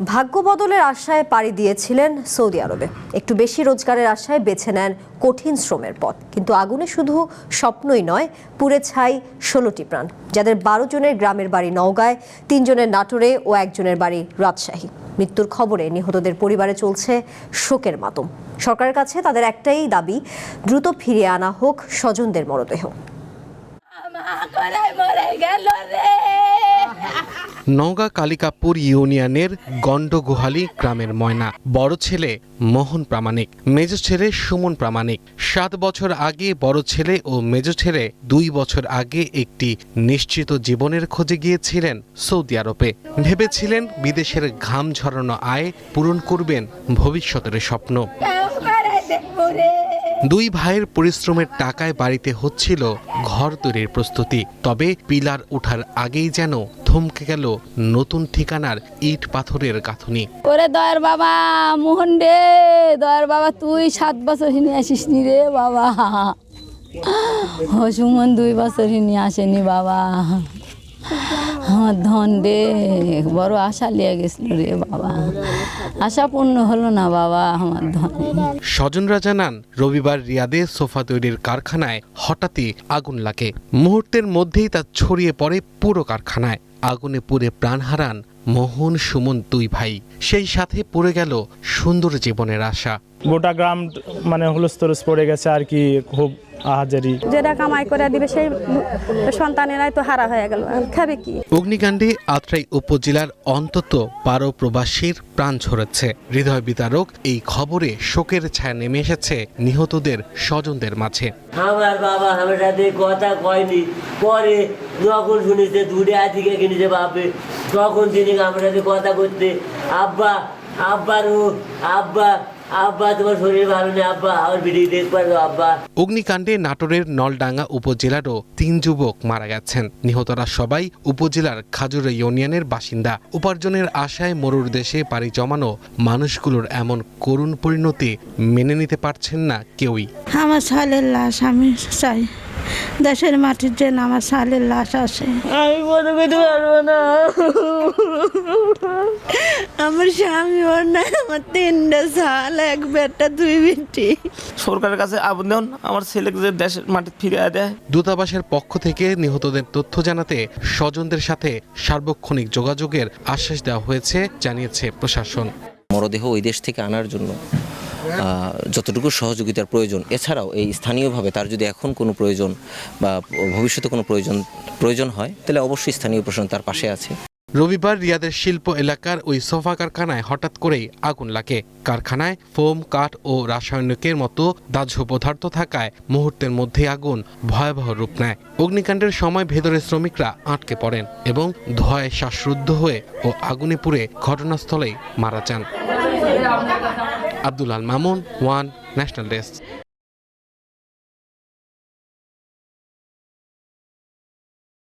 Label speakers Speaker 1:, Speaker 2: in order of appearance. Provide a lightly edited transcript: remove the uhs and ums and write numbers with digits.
Speaker 1: ভাগ্য বদলের আশায় পাড়ি দিয়েছিলেন সৌদি আরবে। একটু বেশি রোজগারের আশায় বেছে নেন কঠিন শ্রমের পথ। কিন্তু আগুনে শুধু স্বপ্নই নয়, পুড়ে ছাই 16টি প্রাণ, যাদের 12 জনের গ্রামের বাড়ি নওগাঁয়, 3 জনের নাটোরে ও 1 জনের বাড়ি রাজশাহী। মৃত্যুর খবরে নিহতদের পরিবারে চলছে শোকের মাতম। সরকারের কাছে তাদের একটাই দাবি, দ্রুত ফিরিয়ে আনা হোক স্বজনদের মরদেহ।
Speaker 2: নওগাঁ কালিকাপুর ইউনিয়নের গন্ডগোহালি গ্রামের ময়না। বড় ছেলে মোহন প্রামাণিক, মেজ ছেলে সুমন প্রামাণিক। 7 বছর আগে বড় ছেলে ও মেজ ছেলে 2 বছর আগে একটি নিশ্চিত জীবনের খোঁজে গিয়েছিলেন সৌদি আরবে। ভেবেছিলেন বিদেশের ঘাম ঝরানো আয় পূরণ করবেন ভবিষ্যতের স্বপ্ন। 2 ভাইয়ের পরিশ্রমের টাকায় বাড়িতে হচ্ছিল ঘর তৈরির প্রস্তুতি। তবে পিলার ওঠার আগেই যেন থমকে গেল নতুন ঠিকানার ইট পাথরের গাঁথনি।
Speaker 3: ওরে দয়ার বাবা মোহন রে, দয়ার বাবা তুই 7 বছর হিনে আসিস নি রে বাবা। সুমন 2 বছর হিনে আসেনি বাবা। আমার ধন রে, বড় আশা লিয়ে গেছিল রে বাবা, আশা পূর্ণ হলো না বাবা আমার ধন।
Speaker 2: স্বজনরা জানান, রবিবার রিয়াদে সোফা তৈরির কারখানায় হঠাৎই আগুন লাগে। মুহূর্তের মধ্যেই তা ছড়িয়ে পড়ে পুরো কারখানায়। আগুনে পুড়ে প্রাণ হারান মোহন সুমন 2 ভাই। সেই সাথে পড়ে গেল সুন্দর জীবনের আশা।
Speaker 4: গোটা গ্রাম মানে হুলস্থুলুস পড়ে গেছে আর কি, খুব আহাজারি।
Speaker 5: যেটা কামাই করে দিবে সেই সন্তানেরাই তো হারা হয়ে গেল, খাবে কি?
Speaker 2: অগ্নিকাণ্ডে আত্রাই উপজেলার অন্তত 12 প্রবাসীর প্রাণ ঝরেছে। হৃদয় বিতারক এই খবরে শোকের ছায়া নেমে এসেছে নিহতদের স্বজনদের মাঝে।
Speaker 6: আমার বাবা আমার সাথে কথা কয়নি, পরে যখন শুনেছে দুধে আদিকে কিনেছে বাপে, তখন তিনি আমার সাথে কথা করতে, আব্বা আব্বারও আব্বা আব্বা তোমার শরীর ভালো নেই আব্বা, আমার ভিডিও দেখতে পারো আব্বা।
Speaker 2: অগ্নিকাণ্ডে নাটোরের নলডাঙ্গা উপজেলারও 3 যুবক মারা গেছেন। নিহতরা সবাই উপজেলার খাজুরা ইউনিয়নের বাসিন্দা। উপার্জনের আশায় মরুর দেশে পাড়ি জমানো মানুষগুলোর এমন করুণ পরিণতি মেনে নিতে পারছেন না কেউই।
Speaker 7: আমার ছেলের লাশ আমি চাই, দেশের মাটির জন্য আমার ছেলের লাশ আসে।
Speaker 6: আমি মনে করতে পারবো না।
Speaker 7: আমার স্বামী ওর নাই, আমার 3টা ছেলে, 1 বেটা 2 বেটি।
Speaker 8: সরকারের কাছে আবেদন, আমার ছেলেকে যে দেশের মাটি ফিরিয়ে দেয়।
Speaker 2: দূতাবাসের পক্ষ থেকে নিহতদের তথ্য জানাতে স্বজনদের সাথে সার্বক্ষণিক যোগাযোগের আশ্বাস দেওয়া হয়েছে, জানিয়েছে প্রশাসন।
Speaker 9: মরদেহ ওই দেশ থেকে আনার জন্য যতটুকু সহযোগিতার প্রয়োজন, এছাড়াও এই স্থানীয়ভাবে তার যদি এখন কোনো প্রয়োজন বা ভবিষ্যতে কোনো প্রয়োজন হয়, তাহলে অবশ্যই স্থানীয় প্রশাসন তার পাশে আছে।
Speaker 2: রবিবার রিয়াদের শিল্প এলাকার ওই সোফা কারখানায় হঠাৎ করেই আগুন লাগে। কারখানায় ফোম, কাঠ ও রাসায়নিকের মতো দাহ্য পদার্থ থাকায় মুহূর্তের মধ্যে আগুন ভয়াবহ রূপ নেয়। অগ্নিকাণ্ডের সময় ভেতরে শ্রমিকরা আটকে পড়েন এবং ধোঁয়ায় শ্বাসরুদ্ধ হয়ে ও আগুনে পুড়ে ঘটনাস্থলেই মারা যান। Abdul Al Mamun, one national desk.